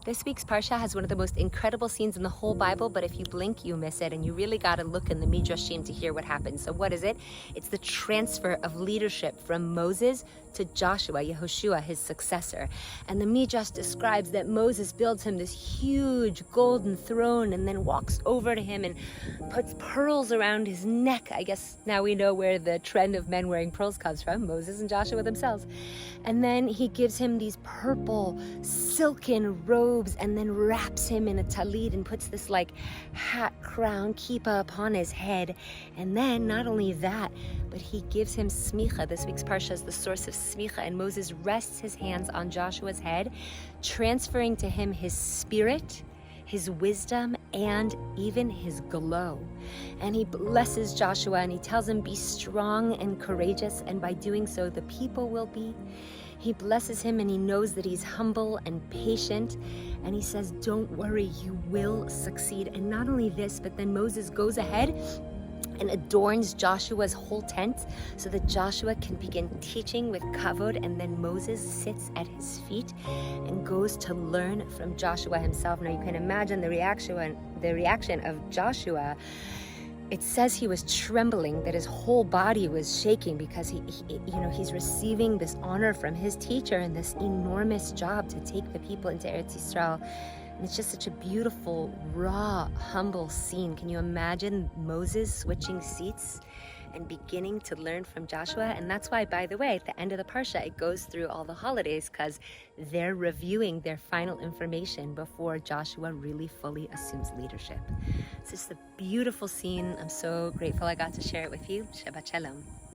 This week's Parsha has one of the most incredible scenes in the whole Bible, but if you blink, you miss it, and you really got to look in the Midrashim to hear what happens. So what is it? It's the transfer of leadership from Moses to Joshua, Yehoshua, his successor. And the Midrash describes that Moses builds him this huge golden throne and then walks over to him and puts pearls around his neck. I guess now we know where the trend of men wearing pearls comes from, Moses and Joshua themselves. And then he gives him these purple silken robes and then wraps him in a talit and puts this like hat, crown, kippah upon his head. And then not only that, but he gives him smicha. This week's parsha is the source of smicha, and Moses rests his hands on Joshua's head, transferring to him his spirit, his wisdom, and even his glow. And he blesses Joshua and he tells him, be strong and courageous, and by doing so the people will be. He blesses him and he knows that he's humble and patient, and he says, don't worry, you will succeed. And not only this, but then Moses goes ahead and adorns Joshua's whole tent so that Joshua can begin teaching with kavod, and then Moses sits at his feet and goes to learn from Joshua himself. Now you can imagine the reaction of Joshua. It says he was trembling, that his whole body was shaking, because he's receiving this honor from his teacher and this enormous job to take the people into Eretz Yisrael. And it's just such a beautiful, raw, humble scene. Can you imagine Moses switching seats and beginning to learn from Joshua? And that's why, by the way, at the end of the Parsha, it goes through all the holidays, because they're reviewing their final information before Joshua really fully assumes leadership. It's just a beautiful scene. I'm so grateful I got to share it with you. Shabbat Shalom.